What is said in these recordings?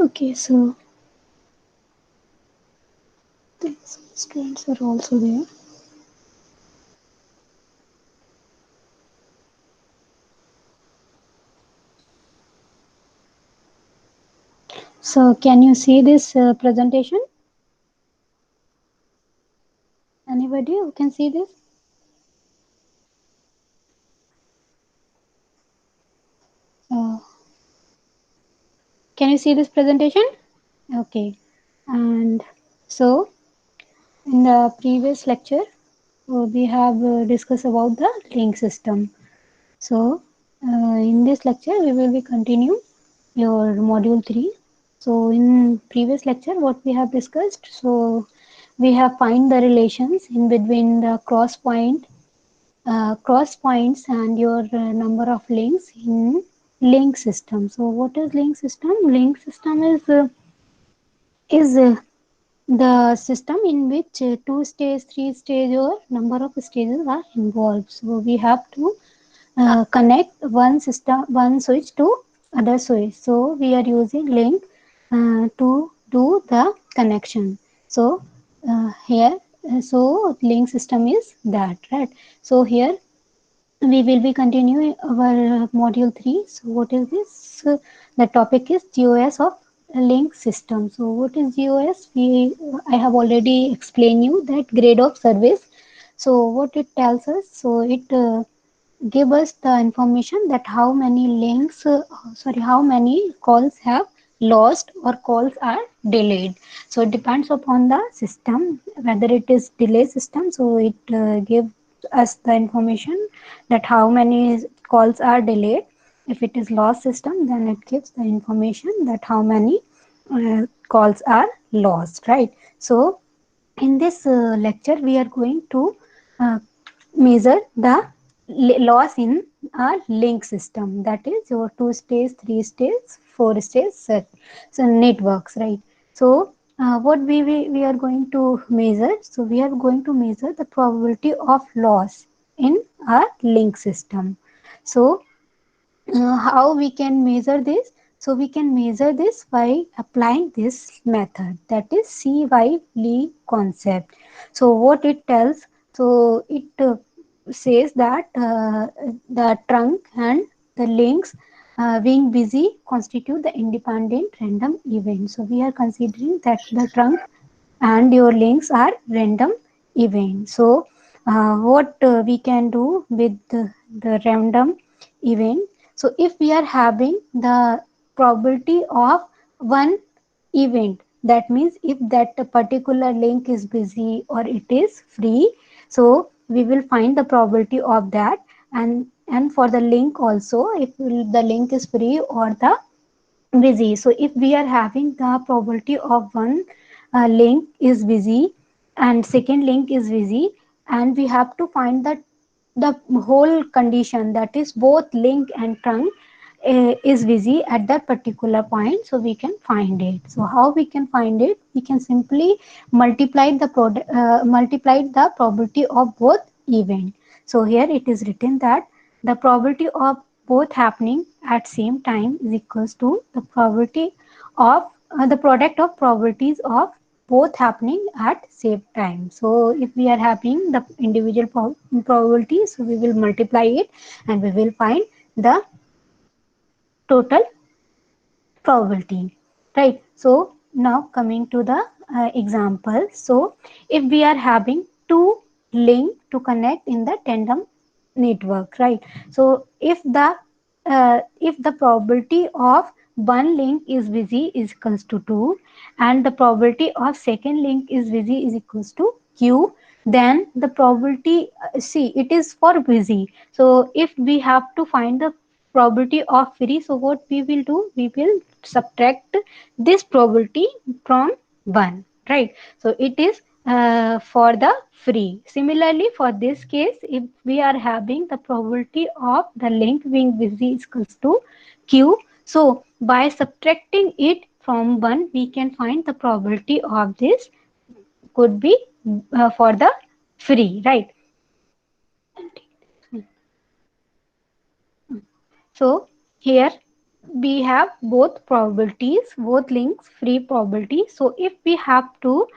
Okay, so these students are also there. So can you see this presentation? Anybody who can see this? Uh, can you see this presentation? Okay. And so in the previous lecture, we have discussed about the link system. So in this lecture, we will be continue your module 3. So in previous lecture, what we have discussed, so we have find the relations in between the cross points and your number of links in link system. So what is link system? Link system is the system in which two stage, three stage or number of stages are involved. So we have to connect one switch to other switch. So we are using link to do the connection. So here, so link system is that, right? So here we will be continuing our module 3. So what is this? The topic is GOS of link system. So what is GOS? I have already explained you that grade of service. So what it tells us? So it give us the information that how many how many calls have lost or calls are delayed. So it depends upon the system whether it is delay system. So it gives us the information that how many calls are delayed. If it is lost system, then it gives the information that how many calls are lost, right? So in this lecture we are going to uh, measure the loss in a link system, that is your two stage, three stage, four stage so networks, right? So what we are going to measure, so we are going to measure the probability of loss in a link system. So how we can measure this? So we can measure this by applying this method, that is CY concept. So what it tells, so it says that the trunk and the links being busy constitute the independent random event. So we are considering that the trunk and your links are random event. So what we can do with the random event? So if we are having the probability of one event, that means if that particular link is busy or it is free, so we will find the probability of that. And for the link also, if the link is free or the busy. So if we are having the probability of one link is busy and second link is busy, and we have to find that the whole condition, that is both link and trunk is busy at that particular point, so we can find it. So how we can find it? We can simply multiply the probability of both event. So here it is written that the probability of both happening at same time is equals to the probability of the product of probabilities of both happening at same time. So if we are having the individual probabilities, so we will multiply it and we will find the total probability, right? So now coming to the example. So if we are having two link to connect in the tandem network, right? So if the probability of one link is busy is equals to 2, and the probability of second link is busy is equals to q, then the probability, see, it is for busy. So if we have to find the probability of free, so what we will do, we will subtract this probability from 1, right? So it is for the free. Similarly, for this case, if we are having the probability of the link being busy is equals to q, so by subtracting it from 1, we can find the probability of this could be for the free, right? So here we have both probabilities, both links free probability. So if we have to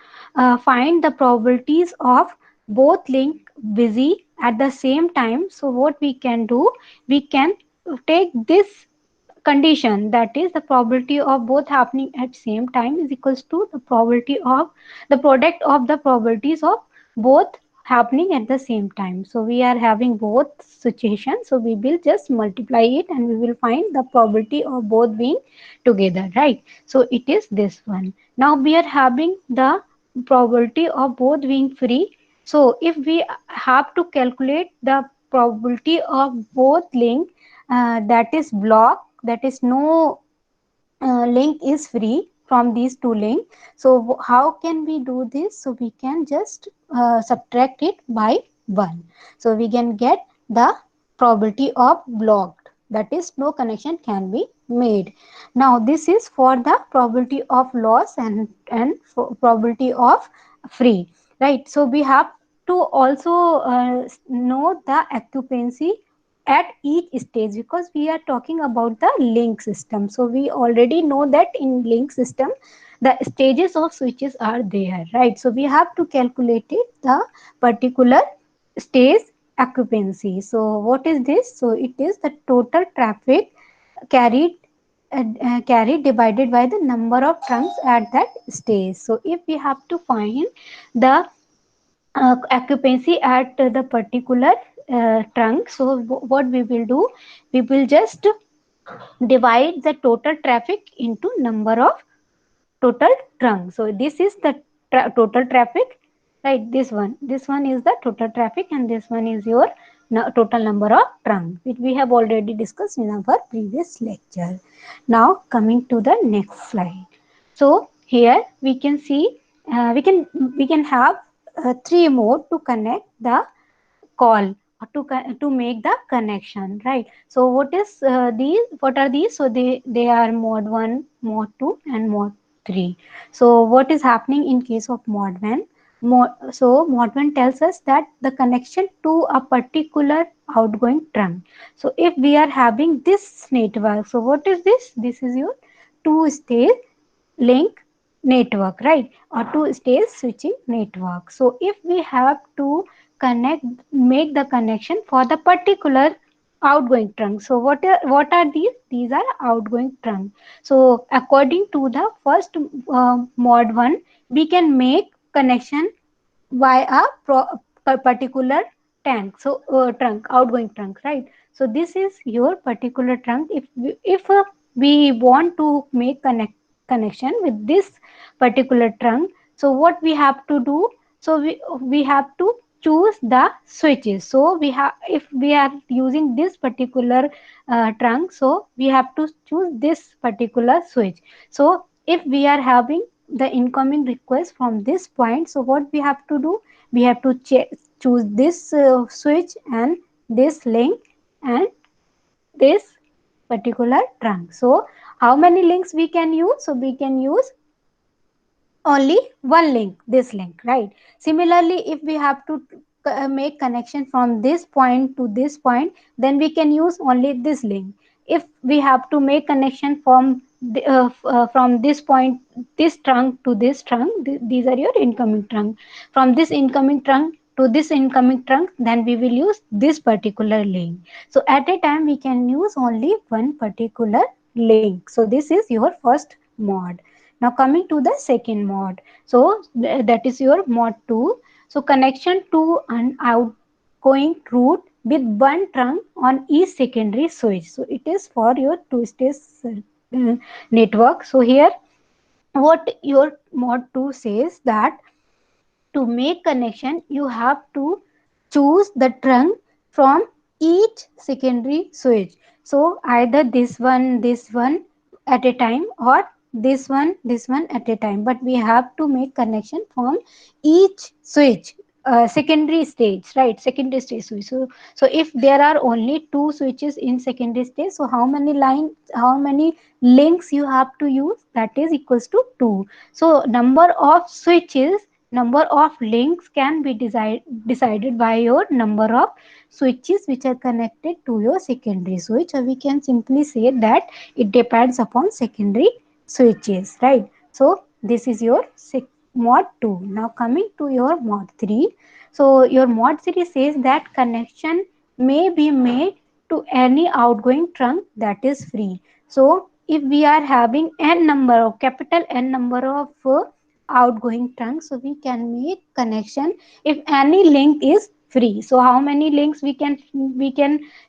find the probabilities of both link busy at the same time, so what we can do, we can take this condition, that is the probability of both happening at same time is equals to the probability of the product of the probabilities of both happening at the same time. So we are having both situations, so we will just multiply it and we will find the probability of both being together, right? So it is this one. Now we are having the probability of both being free. So if we have to calculate the probability of both link that is block, that is no link is free from these two links. So how can we do this? So we can just subtract it by 1. So we can get the probability of blocked, that is no connection can be made. Now this is for the probability of loss and for probability of free, right? So we have to also know the occupancy at each stage, because we are talking about the link system. So we already know that in link system the stages of switches are there, right? So we have to calculate it, the particular stage occupancy. So what is this? So it is the total traffic carried carried divided by the number of trunks at that stage. So if we have to find the occupancy at the particular trunk, so what we will do, we will just divide the total traffic into number of total trunk. So this is the total traffic, right? This one is the total traffic, and this one is your total number of trunk, which we have already discussed in our previous lecture. Now coming to the next slide. So here we can see we can have three mode to connect the call, to make the connection, right? So what are these? So they are mode 1, mode 2 and mode 3. So what is happening in case of mode 1? Mode 1 tells us that the connection to a particular outgoing trunk. So if we are having this network, so what is this? This is your two stage link network, right? Or two stage switching network. So if we have to connect, make the connection for the particular outgoing trunk, so what are these are outgoing trunk. So according to the first mod 1, we can make connection by a particular tank, so trunk, outgoing trunk, right? So this is your particular trunk. If we want to make connection with this particular trunk, so what we have to do, so we have to choose the switches. So we have, if we are using this particular trunk, so we have to choose this particular switch. So if we are having the incoming request from this point, so what we have to do, we have to choose this switch and this link and this particular trunk. So how many links we can use? So we can use only one link, this link, right? Similarly, if we have to make connection from this point to this point, then we can use only this link. If we have to make connection from from this point, this trunk to this trunk, these are your incoming trunk. From this incoming trunk to this incoming trunk, then we will use this particular link. So at a time we can use only one particular link. So this is your first mod. Now coming to the second mod. So that is your mod 2. So connection to an outgoing route with one trunk on each secondary switch. So it is for your two-stage network. So here what your mod 2 says that to make connection you have to choose the trunk from each secondary switch. So either this one at a time, or this one at a time, but we have to make connection from each switch, secondary stage, right? Secondary stage switch. So if there are only two switches in secondary stage, so how many links you have to use? That is equals to 2. So number of links can be decided by your number of switches which are connected to your secondary switch, or we can simply say that it depends upon secondary switches, right? So this is your mod 2. Now coming to your mod 3. So your mod 3 says that connection may be made to any outgoing trunk that is free. So if we are having n number of capital N number of outgoing trunk, so we can make connection if any link is free. So how many links we can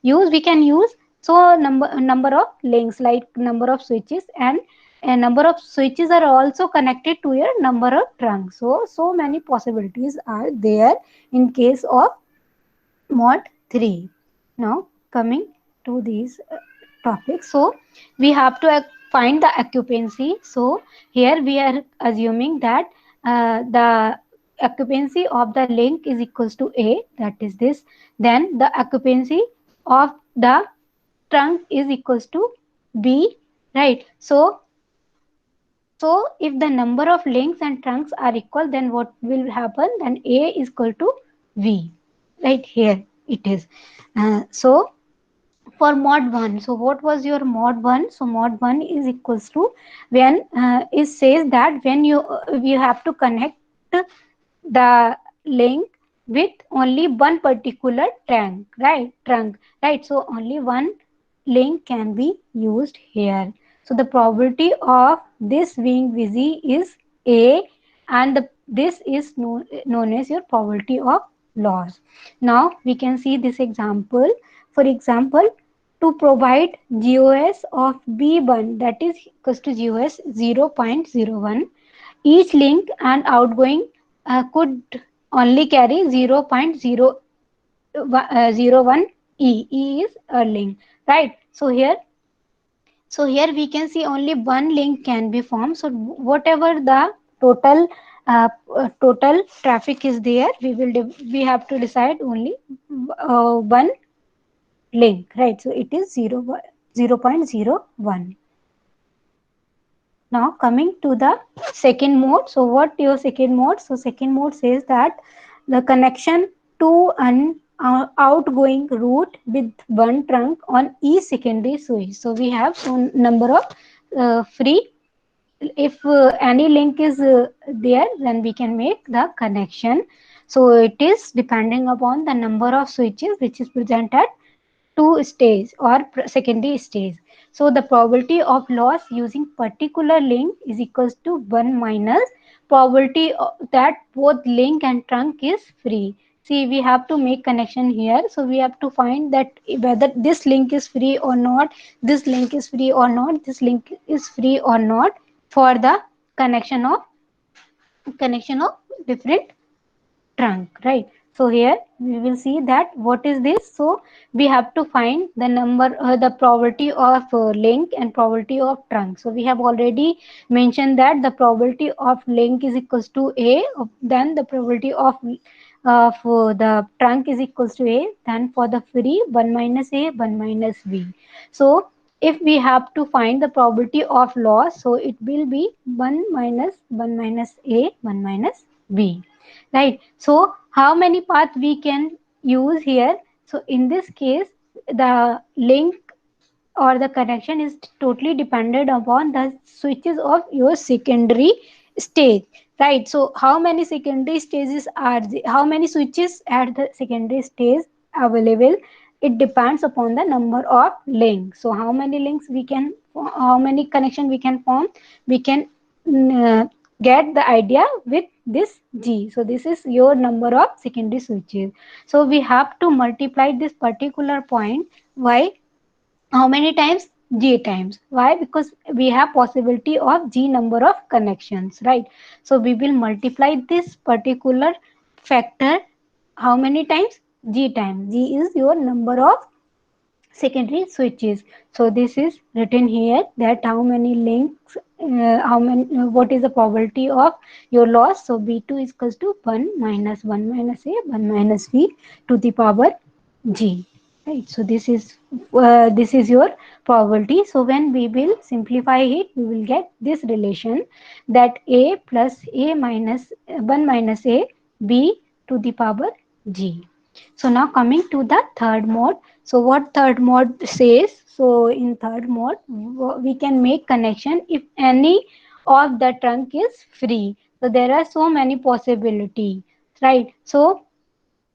use? So number of links, like number of switches, and a number of switches are also connected to a number of trunks. So many possibilities are there in case of mod 3. Now coming to these topics, so we have to find the occupancy. So here we are assuming that the occupancy of the link is equals to A, that is this. Then the occupancy of the trunk is equals to B, right? So if the number of links and trunks are equal, then what will happen? Then A is equal to V, right? Here it is. So for mod 1, so what was your mod 1? So mod 1 is equals to when it says that when you have to connect the link with only one particular trunk, right? So only one link can be used here. So the probability of this being busy is A, and this is known as your probability of loss. Now we can see this example. For example, to provide GOS of B1, that is equals to GOS 0.01, each link and outgoing could only carry 0.001 E. E is a link, right? So here we can see only one link can be formed. So whatever the total total traffic is there, we have to decide only one link, right? So it is 0.01. Now coming to the second mode. So what your second mode? So second mode says that the connection to an outgoing route with one trunk on each secondary switch. So we have some number of free. If any link is there, then we can make the connection. So it is depending upon the number of switches which is present at two stage or secondary stage. So the probability of loss using particular link is equals to 1 minus probability that both link and trunk is free. See, we have to make connection here. So we have to find that whether this link is free or not, this link is free or not, this link is free or not, for the connection of different trunk, right? So here we will see that what is this. So we have to find the the probability of link and probability of trunk. So we have already mentioned that the probability of link is equals to A, then the probability of the trunk is equals to A, then for the free 1 minus A, 1 minus B. So if we have to find the probability of loss, so it will be 1 minus 1 minus A, 1 minus B, right? So how many paths we can use here? So in this case, the link or the connection is totally dependent upon the switches of your secondary stage. right? So how many secondary stages are how many switches at the secondary stage available? It depends upon the number of links. So how many links we can, how many connection we can form, we can get the idea with this G. So this is your number of secondary switches. So we have to multiply this particular point. Why? How many times? G times. Why? Because we have possibility of G number of connections, right? So we will multiply this particular factor how many times? G times. G is your number of secondary switches. So this is written here that how many links, how many, what is the probability of your loss. So B2 is equals to 1 minus 1 minus A 1 minus V to the power G, right? So this is your probability. So when we will simplify it, we will get this relation that A plus A minus 1 minus A B to the power G. So now coming to the third mode. So what third mode says? So in third mode, we can make connection if any of the trunk is free. So there are so many possibility, right? So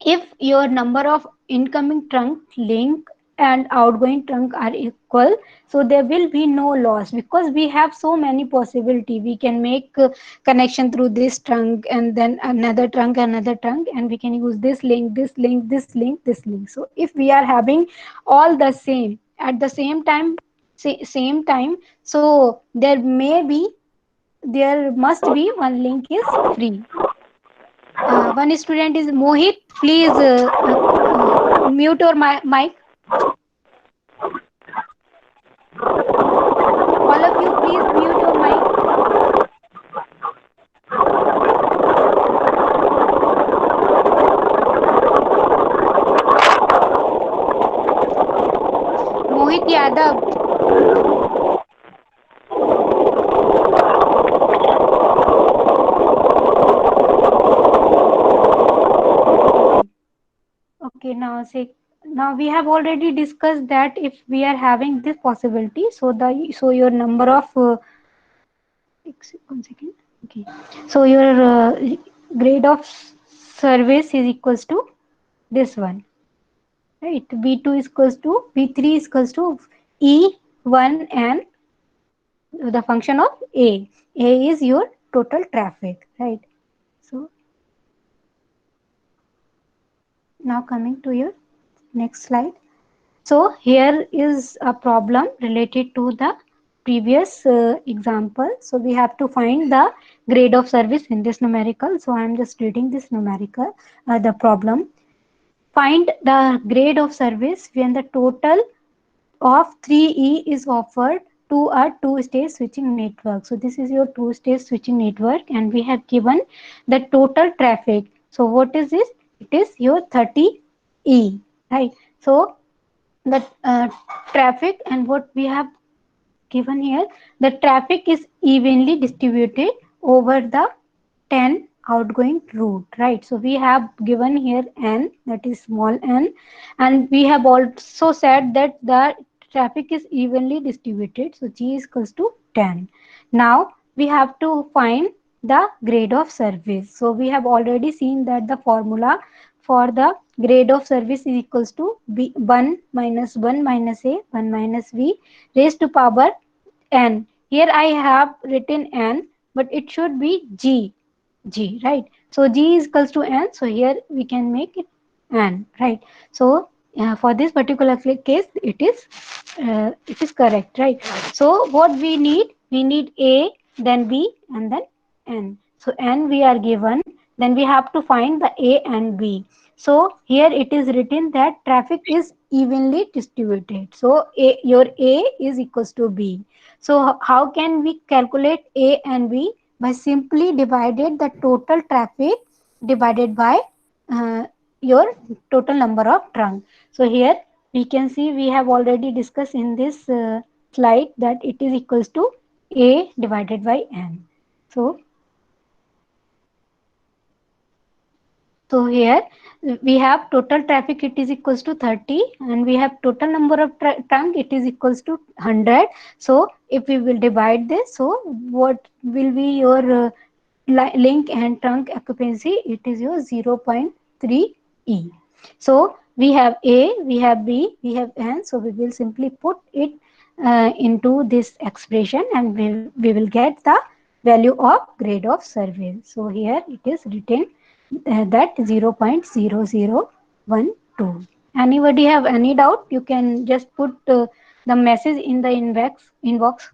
if your number of incoming trunk link and outgoing trunk are equal, so there will be no loss because we have so many possibility. We can make connection through this trunk and then another trunk, and we can use this link, this link, this link, this link. So if we are having all the same at the same time, same time, so there must be one link is free. One student is Mohit. Please mute your mic. All of you, please mute your mic. Mohit Yadav. Okay. Okay. Now we have already discussed that if we are having this possibility, so your number of 1 second. Okay. So your grade of service is equals to this one, right? B2 is equals to B3 is equals to E1 and the function of A. A is your total traffic, right? So now coming to your next slide. So here is a problem related to the previous example. So we have to find the grade of service in this numerical. So I am just reading this numerical, the problem. Find the grade of service when the total of 3E is offered to a two-stage switching network. So this is your two-stage switching network and we have given the total traffic. So what is this? It is your 30E, right? So the traffic and what we have given here, the traffic is evenly distributed over the 10 outgoing route, right? So we have given here n, that is small n, and we have also said that the traffic is evenly distributed, so G is equals to 10. Now we have to find the grade of service. So we have already seen that the formula for the grade of service is equals to B, 1 minus 1 minus A 1 minus V raised to power n. Here I have written n, but it should be G, right? So G is equals to n. So here we can make it n, right? So for this particular case, it is correct, right? So what we need A, then B, and then n. So n we are given. Then we have to find the A and B. So here it is written that traffic is evenly distributed. So your A is equals to B. So how can we calculate A and B? By simply divided the total traffic divided by uh, your total number of trunk. So here we can see we have already discussed in this slide that it is equals to A divided by N. So So here we have total traffic, it is equals to 30, and we have total number of trunk, it is equals to 100. So if we will divide this, so what will be your link and trunk occupancy, it is your 0.3 E. So we have A, we have B, we have N. So we will simply put it into this expression, and we will get the value of grade of survey. So here it is written that 0.0012. Anybody have any doubt? You can just put the message in the inbox.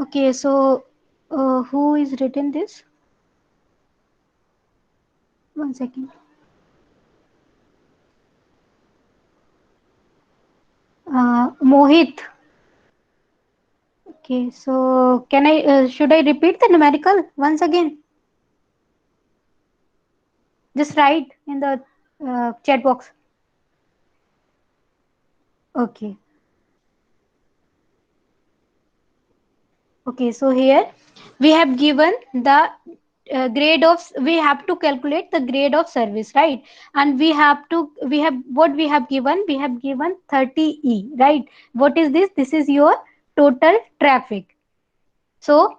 Okay, so who is written this? One second. Mohit. Okay, so can I should I repeat the numerical once again? Just write in the chat box. Okay. Okay, so here we have given the grade of, we have to calculate the grade of service, right? And we have what we have given 30E, right? What is this? This is your total traffic. So,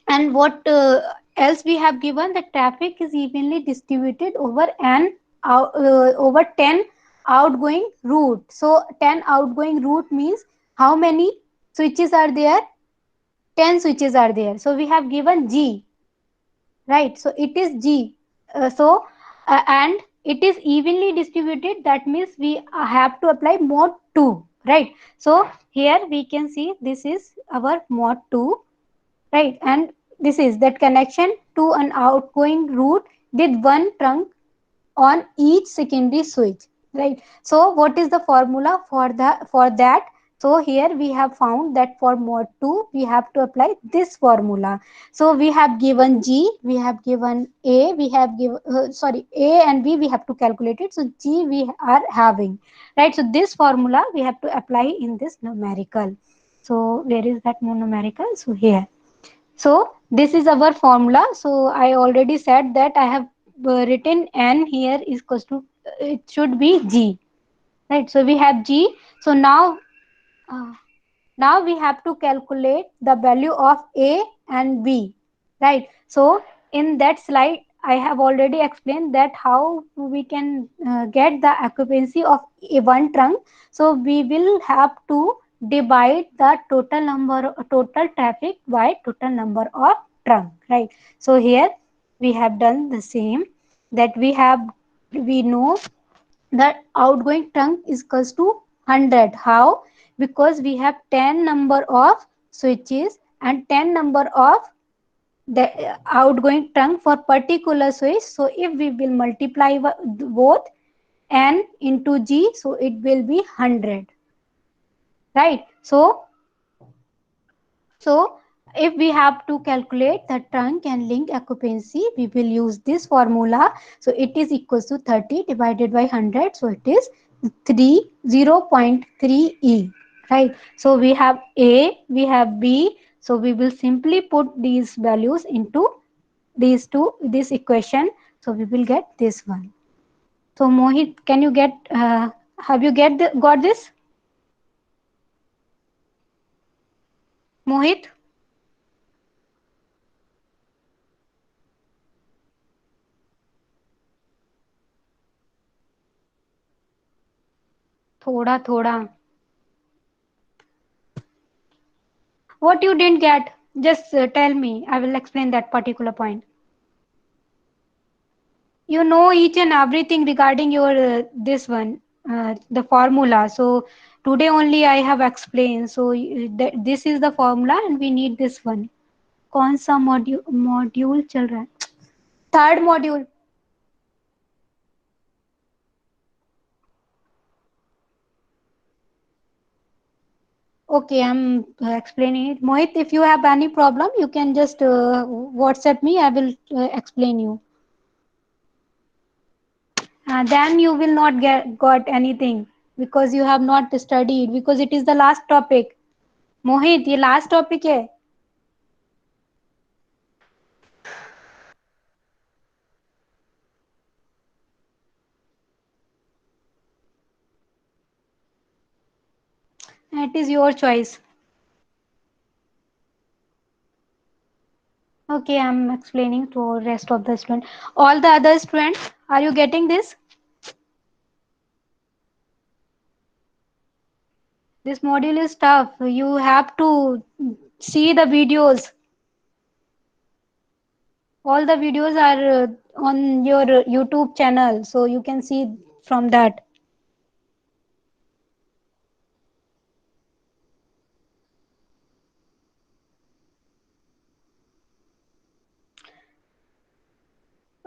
and what else we have given, the traffic is evenly distributed over over 10 outgoing route. So 10 outgoing route means how many switches are there? 10 switches are there. So we have given G, right? So it is G. And it is evenly distributed. That means we have to apply mode 2, right? So here we can see this is our mode 2, right? And this is that connection to an outgoing route with one trunk on each secondary switch, right? So what is the formula for that? So here we have found that for mode 2 we have to apply this formula. So we have given G, we have given A, we have given sorry, A and B we have to calculate it. So G we are having, right? So this formula we have to apply in this numerical. So where is that numerical? So here. So this is our formula. So I already said that I have written n here is equals to, it should be G, right? So we have G. So uh, now we have to calculate the value of A and B, right? So in that slide I have already explained that how we can get the occupancy of a one trunk. So we will have to divide the total traffic by total number of trunk, right? So here we have done the same, that we know that outgoing trunk is equals to 100. How? Because we have 10 number of switches and 10 number of the outgoing trunk for particular switch. So if we will multiply both n into G, so it will be 100, right? So if we have to calculate the trunk and link occupancy, we will use this formula. So it is equals to 30 divided by 100. So it is 0.3 E, right? So we have A, we have B. So we will simply put these values into this equation. So we will get this one. So Mohit, can you get, have you got this? Mohit? थोड़ा थोड़ा. What you didn't get, just tell me. I will explain that particular point. You know each and everything regarding your this one, the formula. So today only I have explained. So this is the formula and we need this one. कौन सा module चल रहा है? Third module. Okay, I'm explaining it. Mohit, if you have any problem, you can just WhatsApp me. I will explain you. Then you will not get got anything because you have not studied, because it is the last topic. मोहित ये last topic है. It is your choice. Okay, I'm explaining to rest of the students. All the other students, are you getting this? This module is tough. You have to see the videos. All the videos are on your YouTube channel, so you can see from that.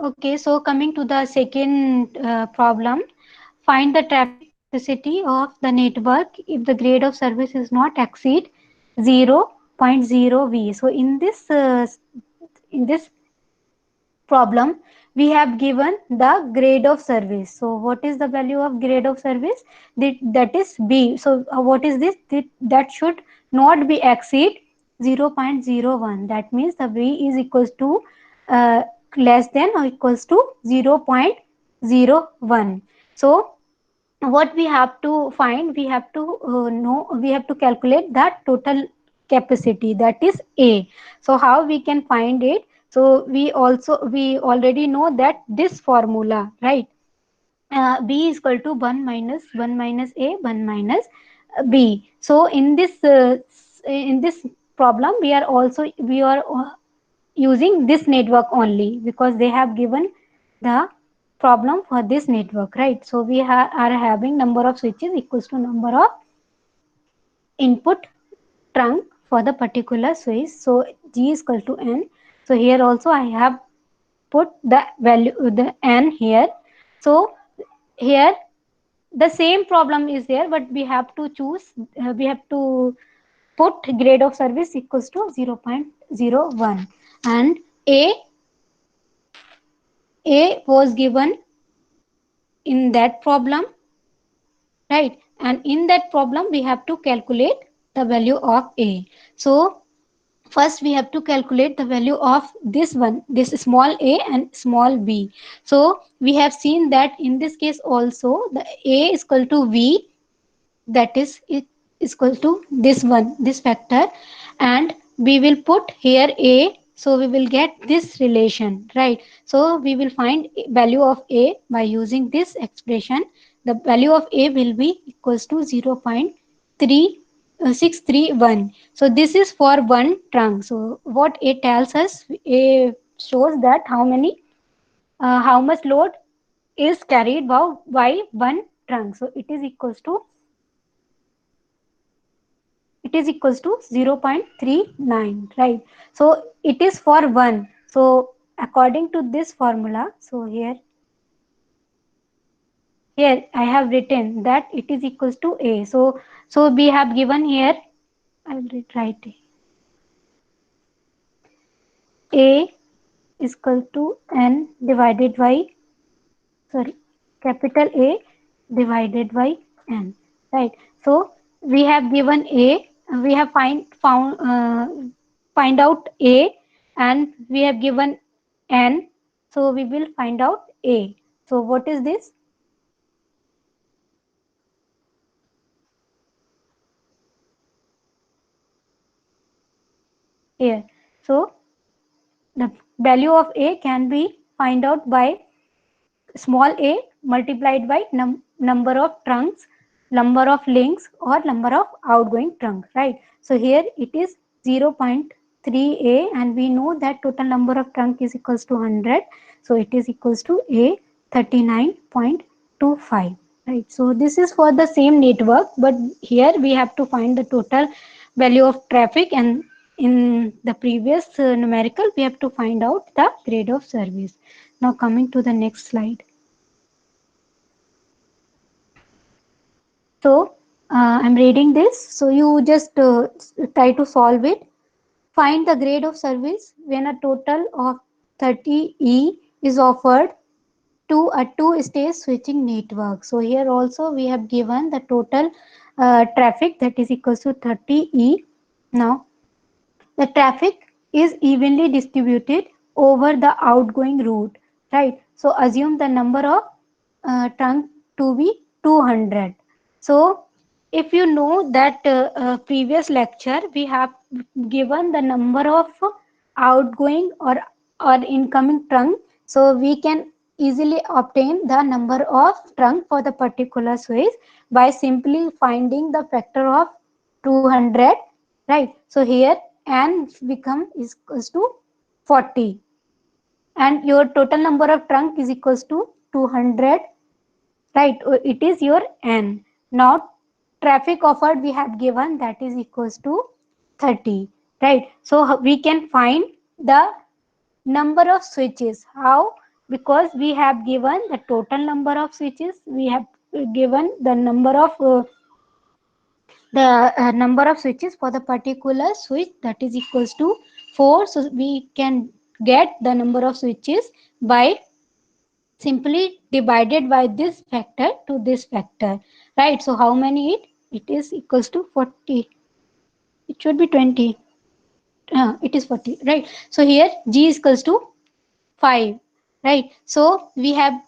Okay, so coming to the second problem, find the traffic capacity of the network if the grade of service is not exceed 0.0 V. So in this problem, we have given the grade of service. So what is the value of grade of service? That is B. So what is this? That should not be exceed 0.01. That means the B is equals to uh, less than or equals to 0.01. So what we have to find, we have to know, we have to calculate that total capacity, that is A. So how we can find it? So we already know that this formula, right? B is equal to 1 minus 1 minus A, 1 minus B. So in this problem, we are using this network only, because they have given the problem for this network, right? So we are having number of switches equals to number of input trunk for the particular switch. So G is equal to N. So here also I have put the value, the N here. So here the same problem is there, but we have to choose, we have to put grade of service equals to 0.01. And A A was given in that problem, right? And in that problem we have to calculate the value of A. So first we have to calculate the value of this one, this small a and small b. So we have seen that in this case also the A is equal to V, that is it is equal to this one, this factor, and we will put here A. So we will get this relation, right? So we will find value of A by using this expression. The value of A will be equals to 0.3631. So this is for one trunk. So what A tells us, A shows that how much load is carried by one trunk. So it is equals to 0.39, right? So it is for 1. So according to this formula, so here I have written that it is equals to A. So we have given here, I will write A is equal to N divided by, sorry, capital A divided by N, right? So we have given A, we have find out A, and we have given N. So we will find out A. So what is this here? So the value of A can be find out by small a multiplied by number of trunks, number of links, or number of outgoing trunk, right? So here it is 0.3a, and we know that total number of trunk is equals to 100. So it is equals to A 39.25, right? So this is for the same network, but here we have to find the total value of traffic, and in the previous numerical we have to find out the grade of service. Now coming to the next slide. So I'm reading this. So you just try to solve it. Find the grade of service when a total of 30 E is offered to a two-stage switching network. So here also we have given the total traffic, that is equals to 30 E. Now the traffic is evenly distributed over the outgoing route, right? So assume the number of trunk to be 200. So if you know that previous lecture we have given the number of outgoing or incoming trunk, so we can easily obtain the number of trunk for the particular switch by simply finding the factor of 200, right? So here n become is equals to 40, and your total number of trunk is equals to 200, right? It is your n. Now traffic offered we have given that is equals to 30, right? So we can find the number of switches. How? Because we have given the total number of switches, we have given the number of switches for the particular switch, that is equals to 4. So we can get the number of switches by simply divided by this factor to this factor, right? So how many it is equals to 40, it should be 20, it is 40, right? So here g is equals to 5, right? So we have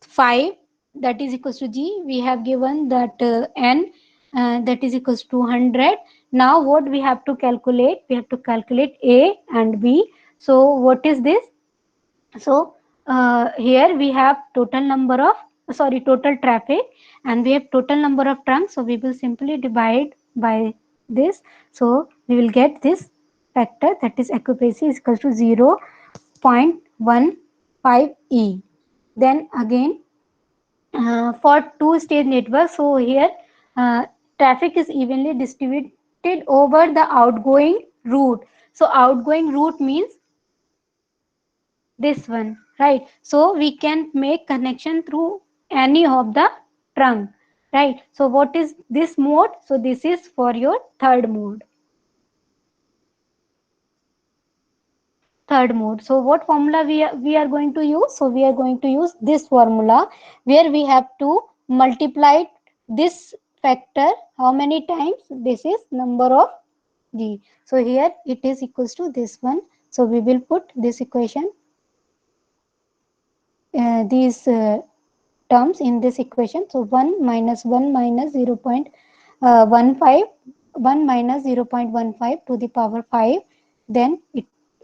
5, that is equals to g. We have given that n, that is equals to 200. Now what we have to calculate? We have to calculate a and b. So what is this? So here we have total number of, sorry, total traffic, and we have total number of trunks. So we will simply divide by this. So we will get this factor, that is occupancy is equal to 0.15 e. Then again for two stage network, so here uh, traffic is evenly distributed over the outgoing route. So outgoing route means this one, right? So we can make connection through any of the trunk, right? So what is this mode? So this is for your third mode. Third mode. So what formula we are going to use? So we are going to use this formula where we have to multiply this factor how many times? This is number of g. So here it is equals to this one. So we will put this equation, these terms in this equation. So 1 minus 1 minus 0.15, 1 minus 0.15 to the power 5, then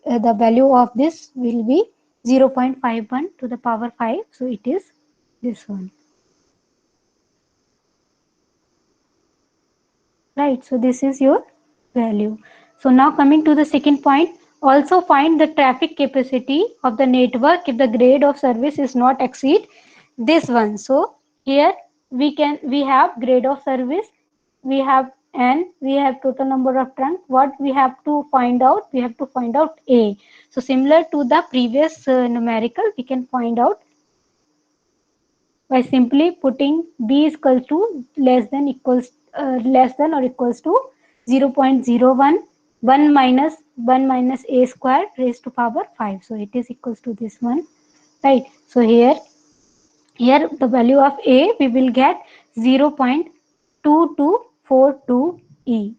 the value of this will be 0.51 to the power 5. So it is this one, right? So this is your value. So now coming to the second point, also find the traffic capacity of the network if the grade of service is not exceed this one. So here we have grade of service, we have n, we have total number of trunk. What we have to find out? We have to find out a. So similar to the previous numerical, we can find out by simply putting b is equal to less than or equals to 0.01, 1 minus a square raised to power 5. So it is equals to this one, right? So here the value of a we will get 0.2242 e.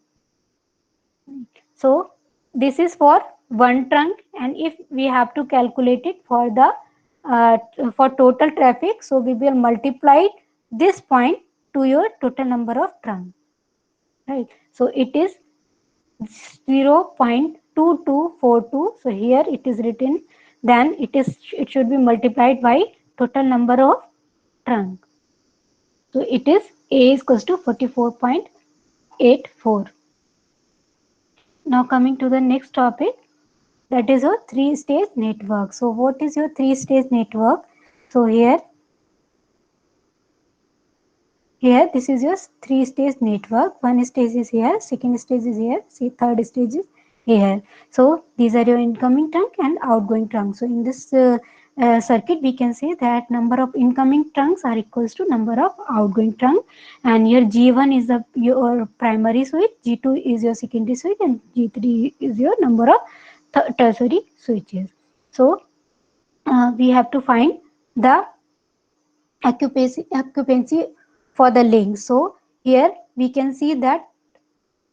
So this is for one trunk, and if we have to calculate it for the for total traffic, so we will multiply this point to your total number of trunk, right? So it is 0.2242. So here it is written, then it should be multiplied by total number of trunk. So it is a is equals to 44.84. Now coming to the next topic, that is a three-stage network. So what is your three-stage network? So here this is your three-stage network. One stage is here, second stage is here, see third stage is here. So these are your incoming trunk and outgoing trunk. So in this circuit we can say that number of incoming trunks are equals to number of outgoing trunk, and your G1 is your primary switch, G2 is your secondary switch, and G3 is your number of tertiary switches. So we have to find the occupancy for the links. So here we can see that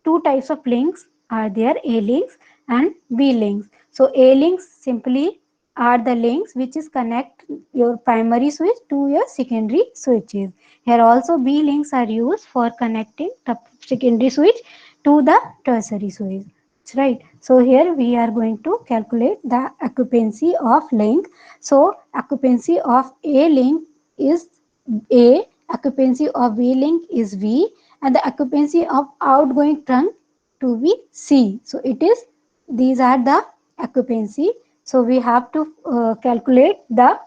two types of links are there, A links and B links. So A links simply are the links which is connect your primary switch to your secondary switches. Here also B links are used for connecting the secondary switch to the tertiary switch. That's right. So here we are going to calculate the occupancy of link. So occupancy of A link is A, occupancy of B link is V, and the occupancy of outgoing trunk to be C. So it is, these are the occupancy. So we have to calculate the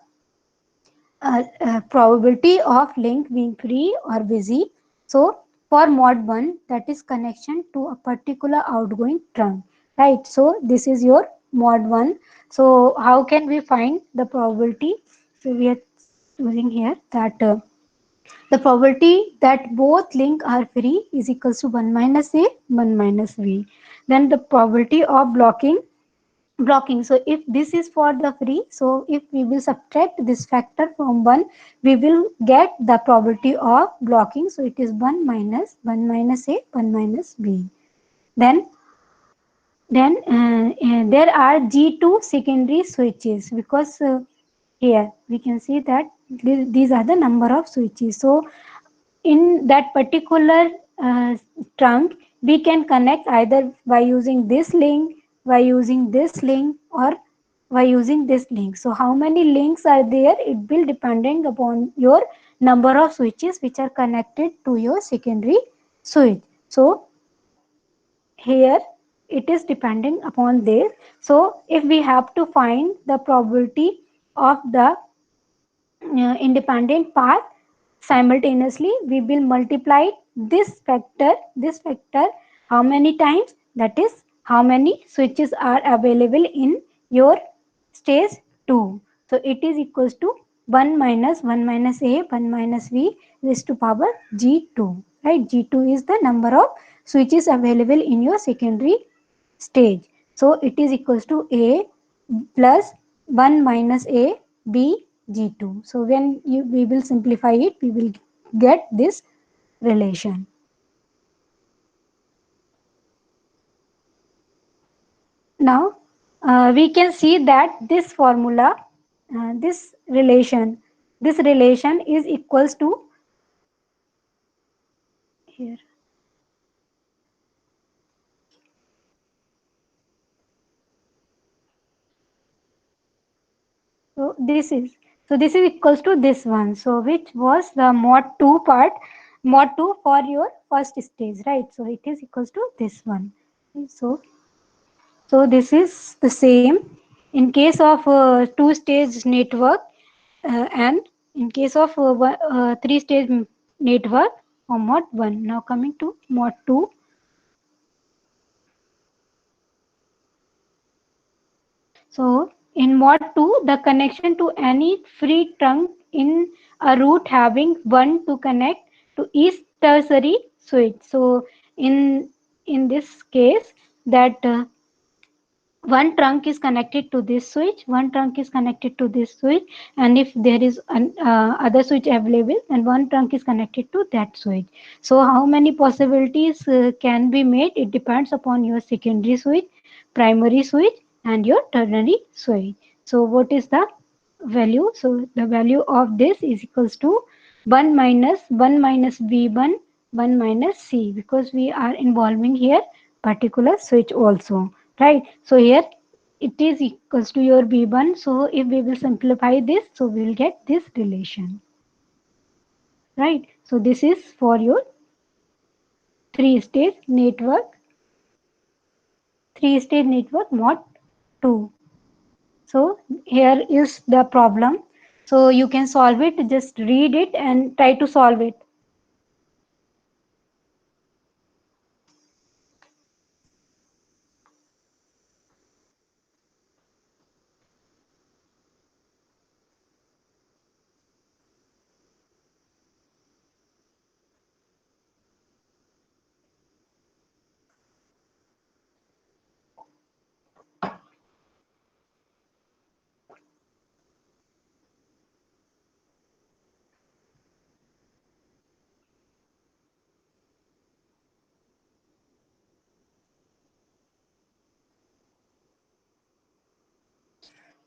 probability of link being free or busy. So for mod 1, that is connection to a particular outgoing trunk, right? So this is your mod 1. So how can we find the probability? So we are using here that the probability that both link are free is equals to 1 minus A, 1 minus V. Then the probability of blocking. So if this is for the free, so if we will subtract this factor from 1, we will get the probability of blocking. So it is 1 minus A, 1 minus B. Then there are G2 secondary switches, because here we can see that these are the number of switches. So in that particular uh, trunk, we can connect either by using this link, by using this link, or by using this link. So how many links are there, it will depending upon your number of switches which are connected to your secondary switch. So here it is depending upon this. So if we have to find the probability of the independent path simultaneously, we will multiply this factor how many times, that is how many switches are available in your stage 2. So it is equals to 1 minus 1 minus A, 1 minus V raised to power G2, right? G2 is the number of switches available in your secondary stage. So it is equals to A plus 1 minus A B G2. So when we will simplify it, we will get this relation. Now we can see that this relation is equals to here. So this is equals to this one. So which was the mod 2 part, mod 2 for your first stage, right? So it is equals to this one. So this is the same in case of two stage network, and in case of three stage network or mod 1. Now coming to mod 2. So in mod 2, the connection to any free trunk in a route having one to connect to each tertiary switch. So in this case, that one trunk is connected to this switch, one trunk is connected to this switch, and if there is an other switch available, then one trunk is connected to that switch. So how many possibilities can be made, it depends upon your secondary switch, primary switch, and your ternary switch. So what is the value? So the value of this is equals to 1 minus V1, 1 minus C, because we are involving here particular switch also, right? So here it is equals to your B1. So if we will simplify this, so we will get this relation, right? So this is for your three-stage network, three-stage network mod 2. So here is the problem. So you can solve it, just read it and try to solve it.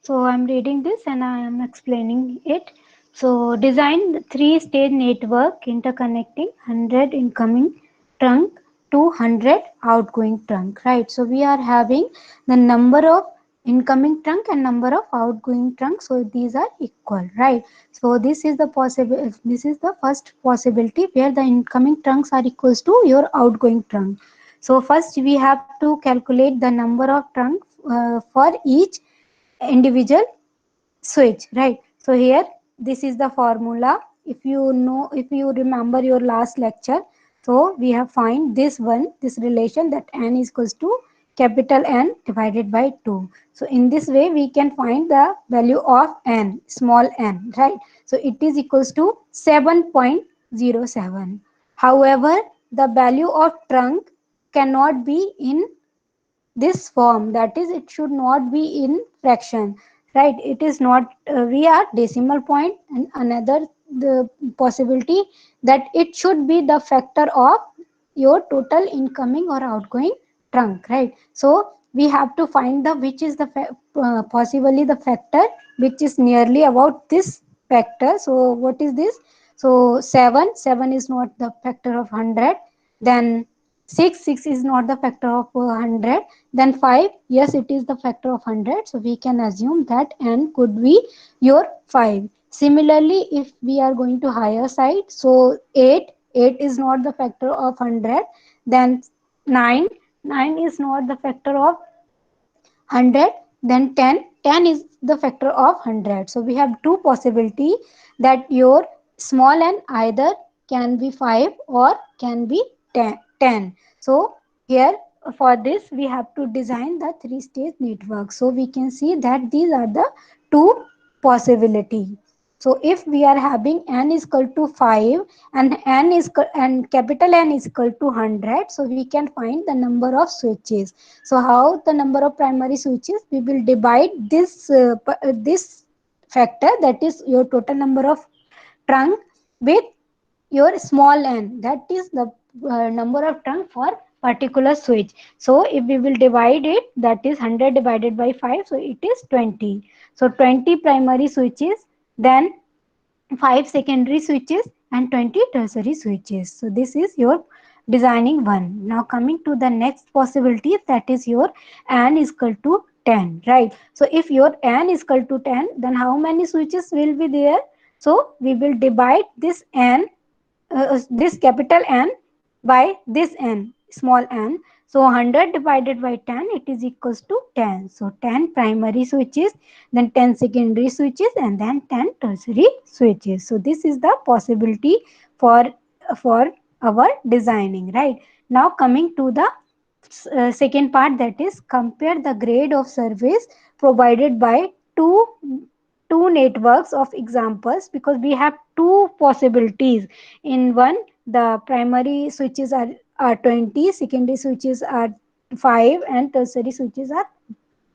So I'm reading this and I am explaining it. So design the three-stage network interconnecting 100 incoming trunk to 100 outgoing trunk, right? So we are having the number of incoming trunk and number of outgoing trunk, so these are equal, right? So this is the possible, this is the first possibility where the incoming trunks are equals to your outgoing trunk. So first we have to calculate the number of trunks for each individual switch, right? So here this is the formula. If you know, if you remember your last lecture, so we have find this one, this relation, that n is equals to capital N divided by 2. So in this way we can find the value of n, small n, right? So it is equals to 7.07. However, the value of trunk cannot be in this form, that is it should not be in fraction, right? It is not, we are decimal point. And another the possibility that it should be the factor of your total incoming or outgoing trunk, right? So we have to find the which is the possibly the factor which is nearly about this factor. So what is this? So 7 is not the factor of 100. Then 6 is not the factor of 100. Then 5, yes, it is the factor of 100. So we can assume that n could be your 5. Similarly, if we are going to higher side, so 8 is not the factor of 100. Then 9 is not the factor of 100. Then 10 is the factor of 100. So we have two possibility that your small n either can be 5 or can be 10. So here for this we have to design the three stage network. So we can see that these are the two possibility. So if we are having n is equal to 5 and and capital N is equal to 100, so we can find the number of switches. So how the number of primary switches? We will divide this factor, that is your total number of trunk, with your small n, that is the number of trunk for particular switch. So if we will divide it, that is 100 divided by 5, so it is 20. So 20 primary switches, then 5 secondary switches and 20 tertiary switches. So this is your designing one. Now coming to the next possibility, that is your n is equal to 10, right? So if your n is equal to 10, then how many switches will be there? So we will divide this n, this capital N by this n, small n. So 100 divided by 10, it is equals to 10. So 10 primary switches, then 10 secondary switches, and then 10 tertiary switches. So this is the possibility for for our designing, right? Now coming to the second part, that is compare the grade of service provided by two networks of examples, because we have two possibilities. In one, the primary switches are 20, secondary switches are 5, and tertiary switches are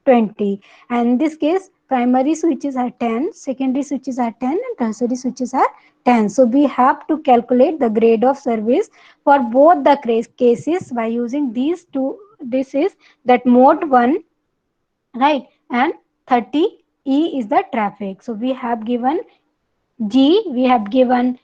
20. And in this case, primary switches are 10, secondary switches are 10, and tertiary switches are 10. So we have to calculate the grade of service for both the cases by using these two. This is that mode 1, right? And 30 E is the traffic. So we have given G, we have given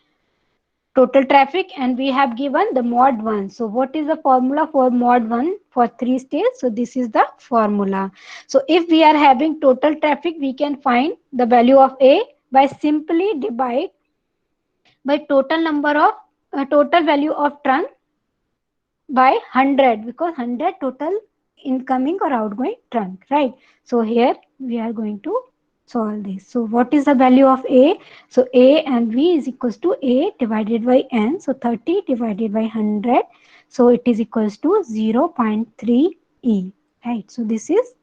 total traffic, and we have given the mod 1. So what is the formula for mod 1 for 3 states? So this is the formula. So if we are having total traffic, we can find the value of A by simply divide by total number of total value of trunk by 100, because 100 total incoming or outgoing trunk, right? So here we are going to solve this. So what is the value of A? So A and V is equals to A divided by N. So 30 divided by 100. So it is equals to 0.3 E, right? So this is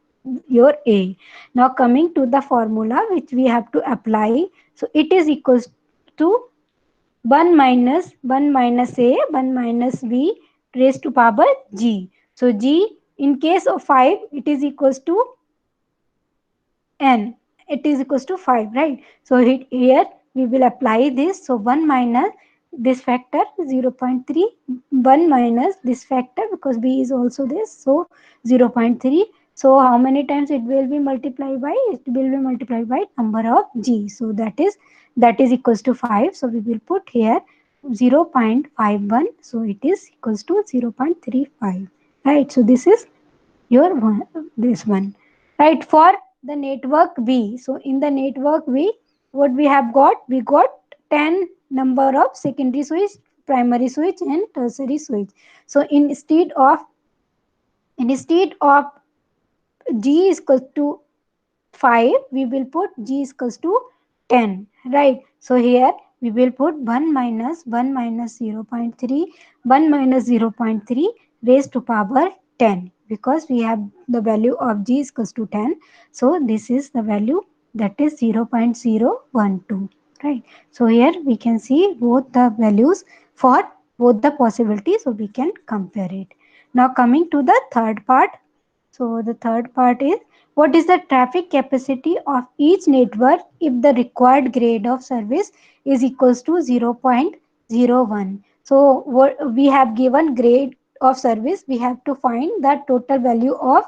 your A. Now coming to the formula which we have to apply. So it is equals to 1 minus A, 1 minus V raised to power G. So G, in case of 5, it is equals to N. It is equals to 5, right? So here we will apply this. So 1 minus this factor 0.3, 1 minus this factor, because B is also this. So 0.3. So how many times it will be multiplied by? It will be multiplied by number of g. So that is equals to 5. So we will put here 0.51. So it is equals to 0.35. Right. So this is your one, this one. Right. For the network B. So in the network B, what we have got? We got 10 number of secondary switch, primary switch, and tertiary switch. So instead of G is equal to 5, we will put G is equals to 10, right? So here we will put 1 minus 0.3, 1 minus 0.3 raised to power 10, because we have the value of G is equals to 10. So this is the value, that is 0.012, right? So here we can see both the values for both the possibilities, so we can compare it. Now coming to the third part. So the third part is, what is the traffic capacity of each network if the required grade of service is equals to 0.01. So what we have given grade of service, we have to find the total value of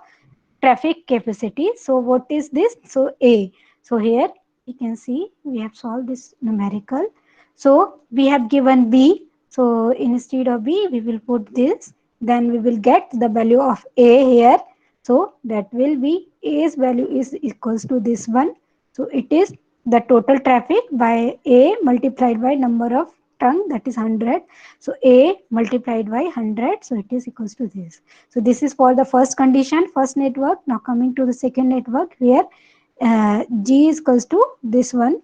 traffic capacity. So what is this? So A. So here you can see we have solved this numerical. So we have given B. So instead of B, we will put this. Then we will get the value of A here. So that will be A's value is equals to this one. So it is the total traffic by A multiplied by number of tongue, that is 100. So A multiplied by 100. So it is equals to this. So this is for the first condition, first network. Now coming to the second network, where G is equals to this one,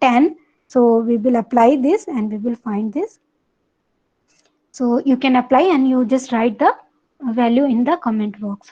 10. So we will apply this and we will find this. So you can apply and you just write the value in the comment box.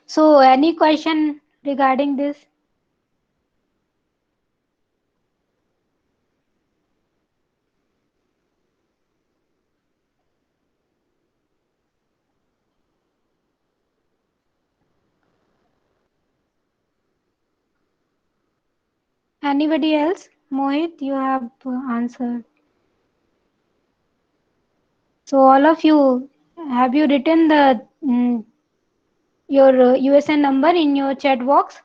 So any question regarding this? Anybody else? Mohit, you have answered. So all of you, have you written the your USN number in your chat box?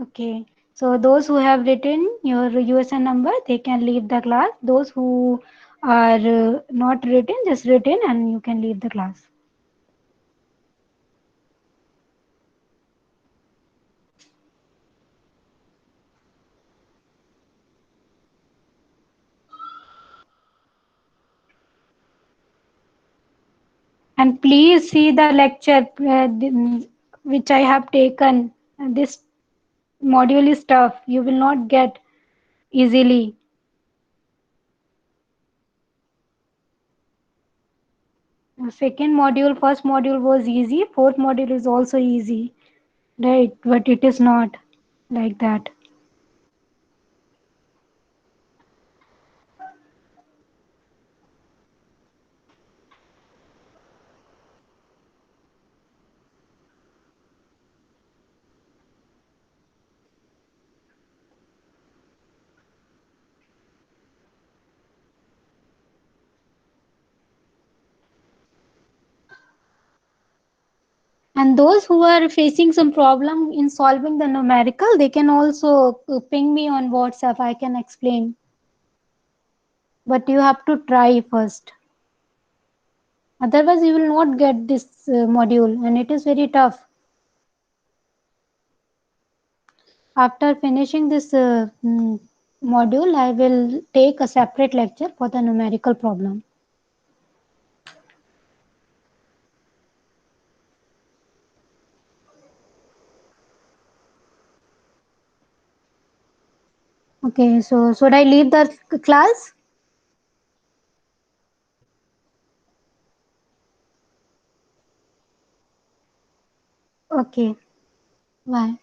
Okay. So those who have written your USN number, they can leave the class. Those who are not written, just written and you can leave the class. And please see the lecture which I have taken. This module is tough. You will not get easily. Second module, first module was easy. Fourth module is also easy, right? But it is not like that. And those who are facing some problem in solving the numerical, they can also ping me on WhatsApp. I can explain. But you have to try first. Otherwise, you will not get this module and it is very tough. After finishing this module, I will take a separate lecture for the numerical problem. Okay, so should I leave the class? Okay, bye.